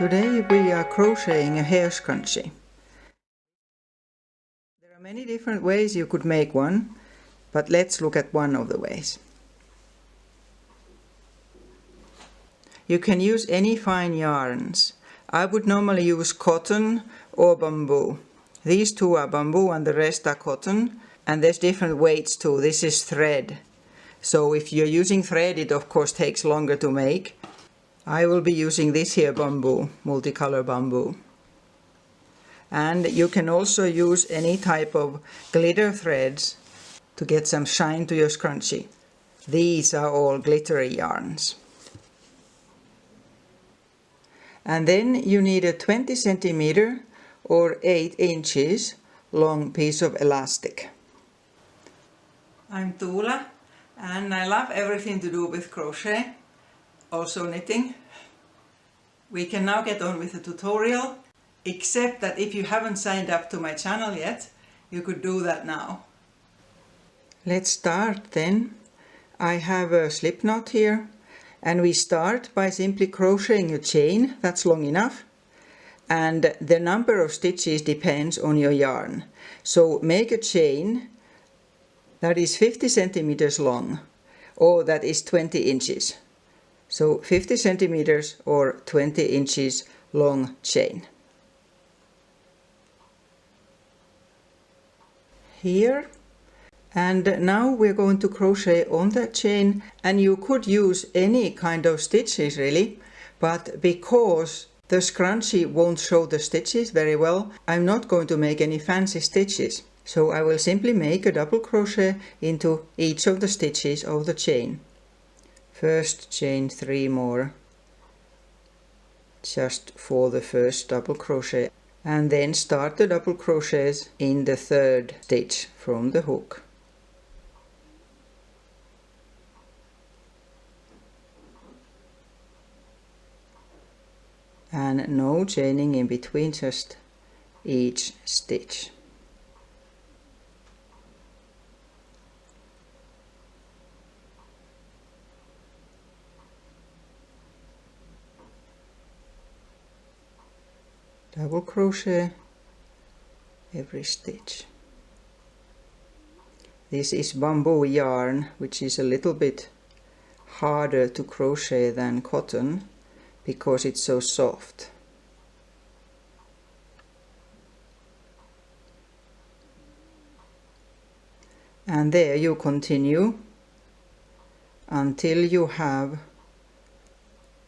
Today we are crocheting a hair scrunchie. There are many different ways you could make one, but let's look at one of the ways. You can use any fine yarns. I would normally use cotton or bamboo. These two are bamboo and the rest are cotton, and there's different weights too. This is thread. So if you're using thread, it of course takes longer to make. I will be using this here bamboo, multicolor bamboo. And you can also use any type of glitter threads to get some shine to your scrunchie. These are all glittery yarns. And then you need a 20 centimeter or 8 inches long piece of elastic. I'm Tuula and I love everything to do with crochet, also knitting. We can now get on with the tutorial, except that if you haven't signed up to my channel yet, you could do that now. Let's start then. I have a slip knot here, and we start by simply crocheting a chain that's long enough, and the number of stitches depends on your yarn. So make a chain that is 50 centimeters long, or that is 20 inches. So 50 centimeters or 20 inches long chain. Here. And now we're going to crochet on that chain, and you could use any kind of stitches really, but because the scrunchie won't show the stitches very well, I'm not going to make any fancy stitches. So I will simply make a double crochet into each of the stitches of the chain. First chain 3 more, just for the first double crochet, and then start the double crochets in the 3rd stitch from the hook. And no chaining in between, just each stitch. Double crochet every stitch. This is bamboo yarn, which is a little bit harder to crochet than cotton because it's so soft. And there you continue until you have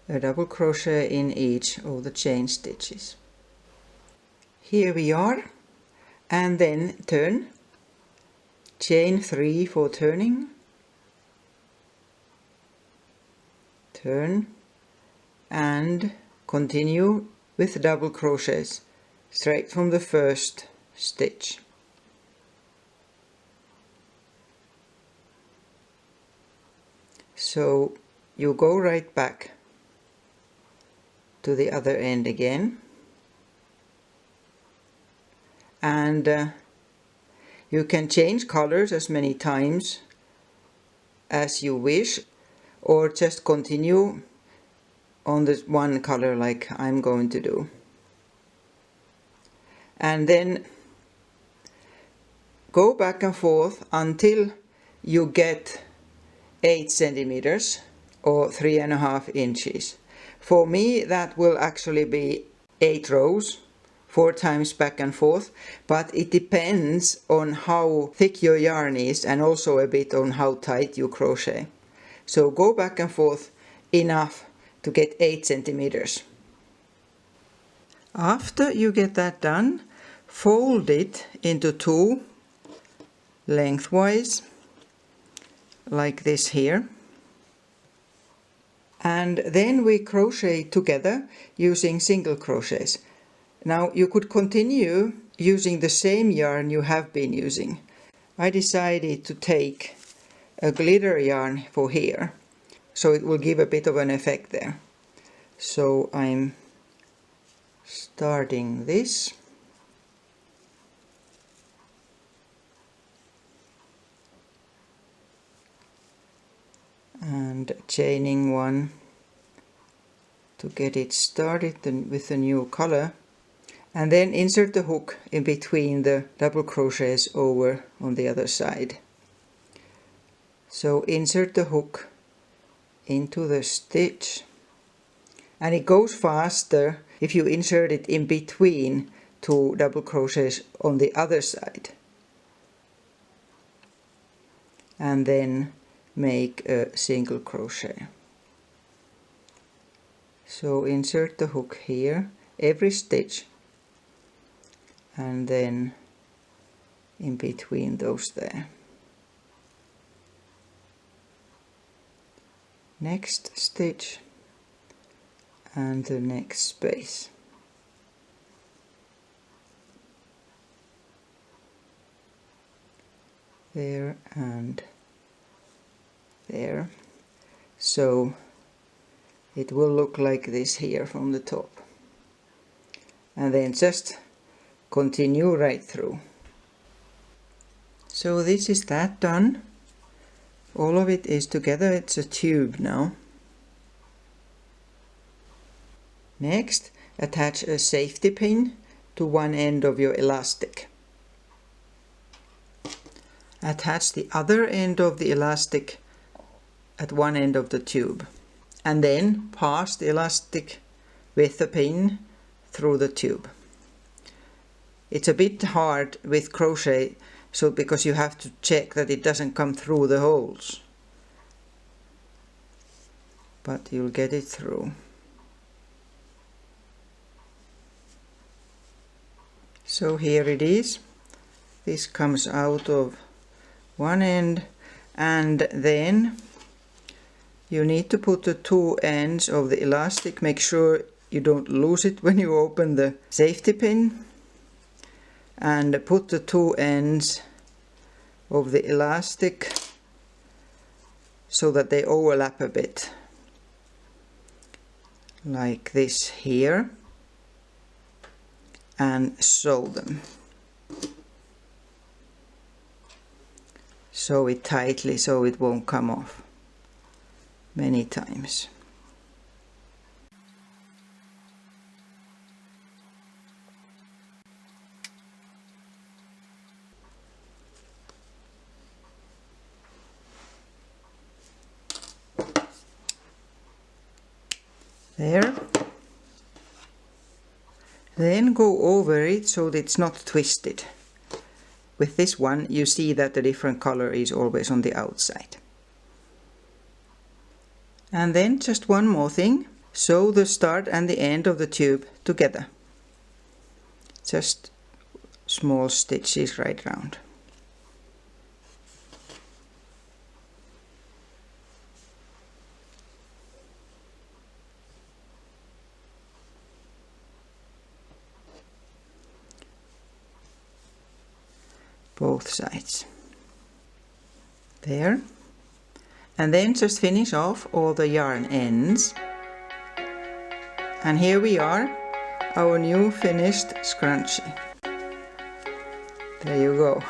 a double crochet in each of the chain stitches. Here we are, and then turn, chain 3 for turning, turn, and continue with double crochets straight from the first stitch. So you go right back to the other end again, and you can change colors as many times as you wish, or just continue on this one color like I'm going to do. And then go back and forth until you get 8 centimeters or 3.5 inches. For me that will actually be 8 rows, 4 times back and forth, but it depends on how thick your yarn is and also a bit on how tight you crochet. So go back and forth enough to get 8 centimeters. After you get that done, fold it into 2 lengthwise, like this here. And then we crochet together using single crochets. Now you could continue using the same yarn you have been using. I decided to take a glitter yarn for here, so it will give a bit of an effect there. So I'm starting this. And chaining 1, to get it started with the new color, and then insert the hook in between the double crochets over on the other side. So insert the hook into the stitch, and it goes faster if you insert it in between two double crochets on the other side, and then make a single crochet. So insert the hook here every stitch, and then in between those there. Next stitch and the next space. There and there. So it will look like this here from the top. And then just continue right through. So this is that done. All of it is together, it's a tube now. Next, attach a safety pin to one end of your elastic. Attach the other end of the elastic at one end of the tube, and then pass the elastic with the pin through the tube. It's a bit hard with crochet, so because you have to check that it doesn't come through the holes, but you'll get it through. So here it is. This comes out of one end, and then you need to put the two ends of the elastic. Make sure you don't lose it when you open the safety pin, and put the two ends of the elastic so that they overlap a bit, like this here, and sew them. Sew it tightly so it won't come off many times. There. Then go over it so that it's not twisted. With this one you see that the different color is always on the outside. And then just one more thing. Sew the start and the end of the tube together. Just small stitches right round. Both sides. There. And then just finish off all the yarn ends. And here we are, our new finished scrunchie. There you go.